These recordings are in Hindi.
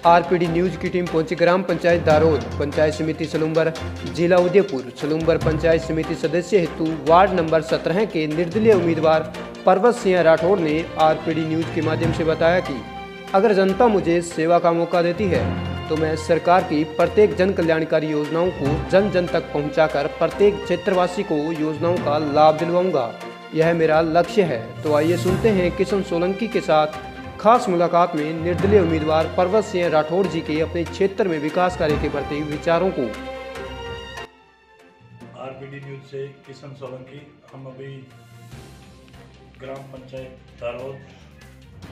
आरपीडी न्यूज की टीम पहुंची ग्राम पंचायत दारोद, पंचायत समिति सलूम्बर, जिला उदयपुर। सलूम्बर पंचायत समिति सदस्य हेतु वार्ड नंबर 17 के निर्दलीय उम्मीदवार पर्वत सिंह राठौड़ ने आरपीडी न्यूज के माध्यम से बताया कि अगर जनता मुझे सेवा का मौका देती है तो मैं सरकार की प्रत्येक जन कल्याणकारी योजनाओं को जन जन तक पहुंचाकर प्रत्येक क्षेत्रवासी को योजनाओं का लाभ दिलवाऊंगा। यह मेरा लक्ष्य है। तो आइए सुनते हैं किशन सोलंकी के साथ खास मुलाकात में निर्दलीय उम्मीदवार पर्वत सिंह राठौड़ जी के अपने क्षेत्र में विकास कार्य के प्रति विचारों को। आरपीडी न्यूज से किशन सोलंकी। हम अभी ग्राम पंचायत दारोद,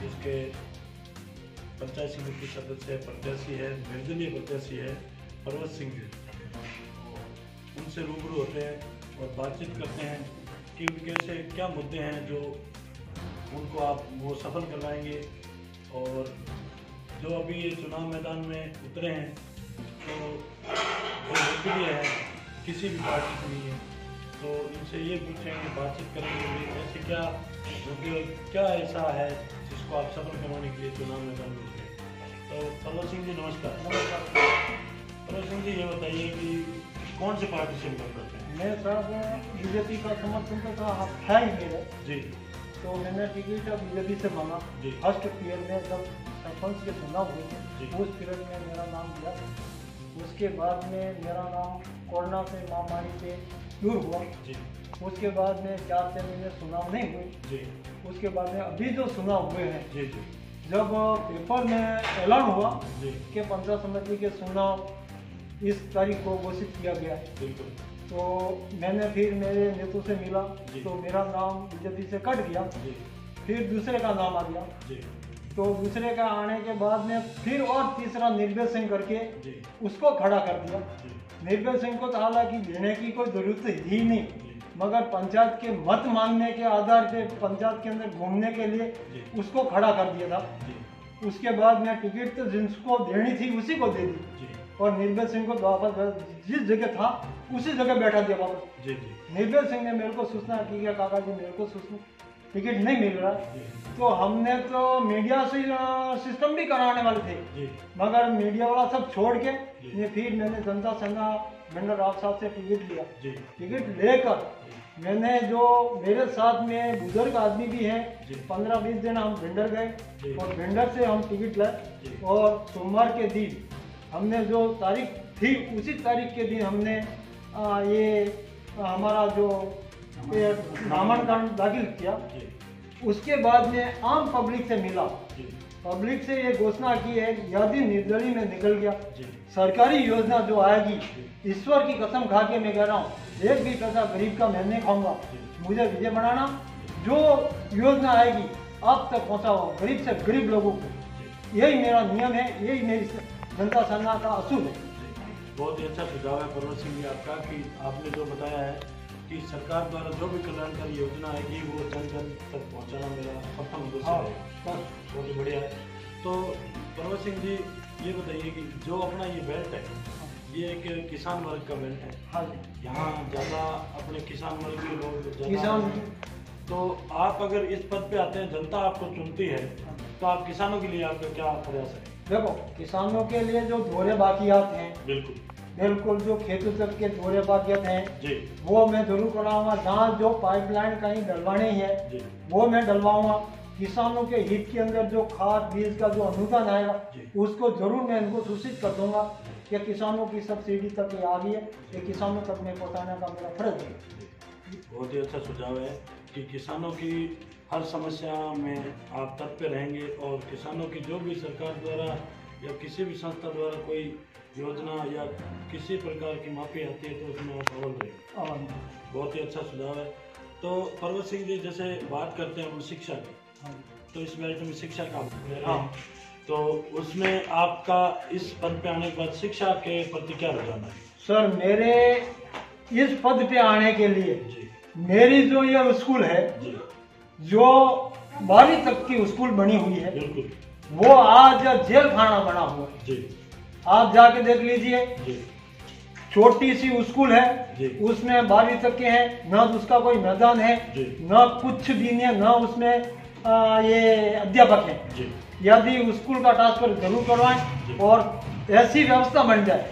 इसके पंचायत समिति सदस्य प्रत्याशी है, निर्दलीय प्रत्याशी है पर्वत सिंह जी, उनसे रूबरू होते हैं और बातचीत करते हैं कि उनके से क्या मुद्दे हैं जो उनको आप वो सफल करवाएंगे। और जो अभी ये चुनाव मैदान में उतरे हैं तो जो निर्दलीय है, किसी भी पार्टी से नहीं है, तो इनसे ये पूछेंगे, बातचीत करेंगे भी ऐसे क्या ऐसा है जिसको आप सफल करवाने के लिए चुनाव मैदान में उतरे। तो पर्वत सिंह जी नमस्कार। पर्वत सिंह जी ये बताइए कि कौन सी पार्टी से निकल करते हैं? मैं सर बीजेपी का समर्थन तो है ही मेरे जी। तो मैंने टिकट बीजेपी से मांगा फर्स्ट पीरियड में, जब सरपंच के चुनाव हुए थे उस पीरियड में मेरा नाम दिया। उसके बाद में मेरा नाम कोरोना से महामारी से दूर हुआ। उसके बाद में 4 महीने चुनाव नहीं हुए। उसके बाद में अभी जो चुनाव हुए हैं, जब पेपर में ऐलान हुआ कि पंचायत समिति के चुनाव इस तारीख को घोषित किया गया है, तो मैंने फिर मेरे नेतृत्व से मिला तो मेरा नाम बीजेपी से कट गया। फिर दूसरे का नाम आ गया। तो दूसरे का आने के बाद में फिर और तीसरा निर्भय सिंह करके उसको खड़ा कर दिया। निर्भय सिंह को तो हालांकि लेने की कोई जरूरत ही नहीं, मगर पंचायत के मत मांगने के आधार पे पंचायत के अंदर घूमने के लिए उसको खड़ा कर दिया था। उसके बाद में टिकट तो जिसको देनी थी उसी को दे दी और निर्भय सिंह को वापस जिस जगह था उसी जगह बैठा दिया वापस। निर्भय सिंह ने मेरे को सूचना की कि काका जी मेरे को सूचना टिकट नहीं मिल रहा। तो हमने तो मीडिया से सिस्टम भी कराने वाले थे, मगर मीडिया वाला सब छोड़ के ये फिर मैंने जनता संघ मंडल राव साहब से टिकट लिया। टिकट लेकर मैंने, जो मेरे साथ में बुजुर्ग आदमी भी हैं, 15-20 दिन हम भिंडर गए और भिंडर से हम टिकट लाए और सोमवार के दिन हमने जो तारीख थी उसी तारीख के दिन हमने हमारा जो नामांकन दाखिल किया। उसके बाद में आम पब्लिक से मिला, पब्लिक से ये घोषणा की है यदि निर्दलीय में निकल गया, सरकारी योजना जो आएगी, ईश्वर की कसम खा के मैं कह रहा हूँ, एक भी पैसा गरीब का मैं नहीं खाऊंगा। मुझे विजय बनाना, जो योजना आएगी आप तक पहुँचाओ गरीब से गरीब लोगों को। यही मेरा नियम है, यही मेरी जनता संघ का असूल है। बहुत ही अच्छा सुझाव है पर्वत सिंह जी आपका कि आपने जो बताया है कि सरकार द्वारा जो भी कल्याणकारी योजना आएगी वो जन जन तक पहुंचाना मेरा प्रथम उद्देश्य है। बहुत ही बढ़िया है। तो पर्वत सिंह जी ये बताइए कि जो अपना ये बेल्ट है, ये एक किसान वर्ग का बेल्ट है। हाँ, यहाँ ज़्यादा अपने किसान वर्ग के लोग किसान। तो आप अगर इस पद पे आते हैं, जनता आपको चुनती है, तो आप किसानों के लिए आपका क्या प्रयास है? देखो, किसानों के लिए जो धोरे बाकियात हैं, बिल्कुल जो खेतों तक के धोरे बाकियात हैं वो मैं जरूर कराऊंगा। जहाँ जो पाइपलाइन कहीं डलवानी है वो मैं डलवाऊंगा। किसानों के हित के अंदर जो खाद बीज का जो अनुदान आएगा उसको जरूर मैं इनको सूचित कर दूंगा कि किसानों की सब्सिडी तक ये आ गई है, ये किसानों तक में पहुँचाने का मेरा फर्ज है। बहुत ही अच्छा सुझाव है कि किसानों की हर समस्या में आप तत्पर रहेंगे और किसानों की जो भी सरकार द्वारा या किसी भी संस्था द्वारा कोई योजना या किसी प्रकार की माफी आती है तो उसमें आप अव्वल रहेंगे। बहुत ही अच्छा सुझाव है। तो पर्वत सिंह जी जैसे बात करते हैं हम शिक्षा की, तो इस बेल्ट में शिक्षा का तो उसमें आपका इस पद पे आने के बाद शिक्षा के प्रति क्या रुझान है? सर, मेरे इस पद पे आने के लिए मेरी जो ये स्कूल है, जो 12वीं तक की स्कूल बनी हुई है, वो आज जेल खाना बना हुआ है। आप जाके देख लीजिए, छोटी सी स्कूल है, उसमें 12वीं तक के हैं, न उसका कोई मैदान है, न कुछ भी नहीं, न उसमें ये अध्यापक है। यदि स्कूल का ट्रांसफर जरूर करवाएं और ऐसी व्यवस्था बन जाए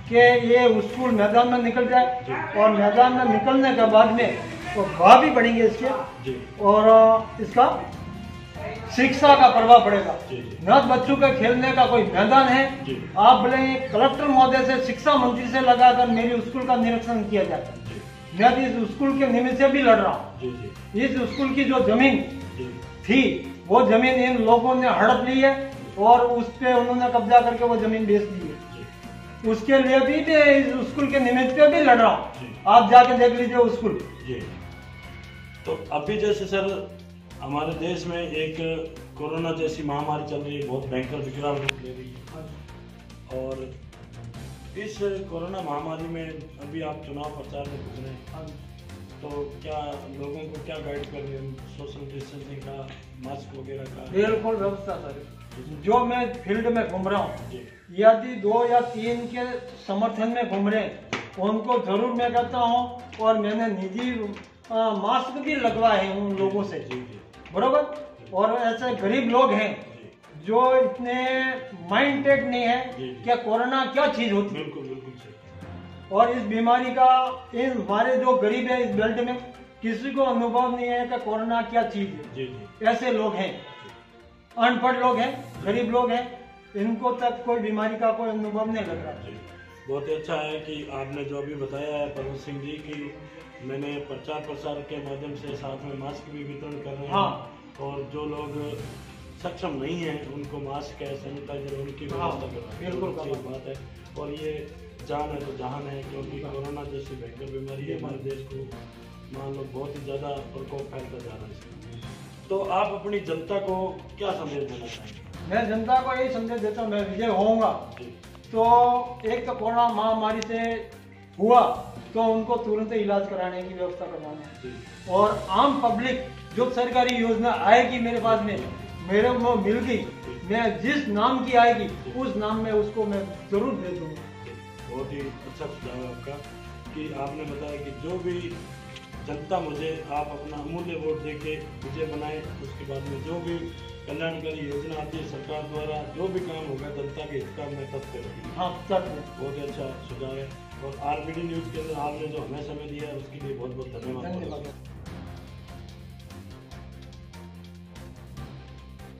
कि ये स्कूल मैदान में निकल जाए और मैदान में निकलने के बाद में तो भाव भी बढ़ेंगे इसके और इसका शिक्षा का प्रभाव पड़ेगा। न बच्चों के खेलने का कोई मैदान है, आप बोले कलेक्टर महोदय से शिक्षा मंत्री से लगाकर मेरी स्कूल का निरीक्षण किया जाए। मैं इस स्कूल के निमित्त से भी लड़ रहा हूँ। इस स्कूल की जो जमीन थी वो जमीन इन लोगों ने हड़प ली है और उस पे उन्होंने कब्जा करके वो जमीन बेच दी है। उसके लिए भी इस स्कूल के निमित्त पे भी लड़ रहा हूँ। आप जाके देख लीजिए वो स्कूल। तो अभी जैसे सर हमारे देश में एक कोरोना जैसी महामारी चल रही है, बहुत भयंकर विकराल रूप ले रही है और इस कोरोना महामारी में अभी आप चुनाव प्रचार में घुस रहे हैं, तो क्या लोगों को क्या गाइड कर रहे हैं? सोशल डिस्टेंसिंग का, मास्क वगैरह का बिल्कुल व्यवस्था सर। जो मैं फील्ड में घूम रहा हूँ, यदि 2 या 3 के समर्थन में घूम रहे हैं उनको जरूर मैं कहता हूँ और मैंने निजी मास्क भी लगवाए हैं उन लोगों से, बरोबर। और ऐसे गरीब लोग हैं जो इतने माइंडेड नहीं है कि कोरोना क्या चीज होती है। बिल्कुल बिल्कुल सही। और इस बीमारी का इन हमारे जो गरीब है इस बेल्ट में किसी को अनुभव नहीं है कि कोरोना क्या चीज है। ऐसे लोग हैं, अनपढ़ लोग हैं, गरीब लोग हैं, इनको तक कोई बीमारी का कोई अनुभव नहीं लग रहा। बहुत ही अच्छा है कि आपने जो अभी बताया है पर्वत सिंह जी की, मैंने प्रचार प्रसार के माध्यम से साथ में मास्क भी वितरण कर रहे हैं और जो लोग सक्षम नहीं है उनको मास्क है, सैनिटाइजर उनकी व्यवस्था कर रहे हैं। बिल्कुल सही बात है। और ये जान है तो जहान है, क्योंकि कोरोना जैसी भयंकर बीमारी है हमारे देश को मान लो बहुत ही ज्यादा प्रकोप फैलता जा रहा है। तो आप अपनी जनता को क्या संदेश देना चाहेंगे? मैं जनता को यही संदेश देता हूँ, मैं विजय होऊंगा तो एक तो कोरोना महामारी से हुआ तो उनको तुरंत इलाज कराने की व्यवस्था करवाना है और आम पब्लिक जो सरकारी योजना आएगी मेरे पास में मेरे को मिल गई, मैं जिस नाम की आएगी उस नाम में उसको मैं जरूर दे दूंगा। बहुत ही अच्छा सुझाव है आपका कि आपने बताया कि जो भी जनता मुझे आप अपना अमूल्य वोट देके विजय बनाए, उसके बाद में जो भी कल्याणकारी योजना आती है सरकार द्वारा, जो भी काम होगा जनता के हित का मैं तत्पर रहूंगा। हाँ, बहुत ही अच्छा सुझाव है। और आरबीडी न्यूज़ के अंदर आपने जो हमें समय दिया है उसके लिए बहुत बहुत धन्यवाद।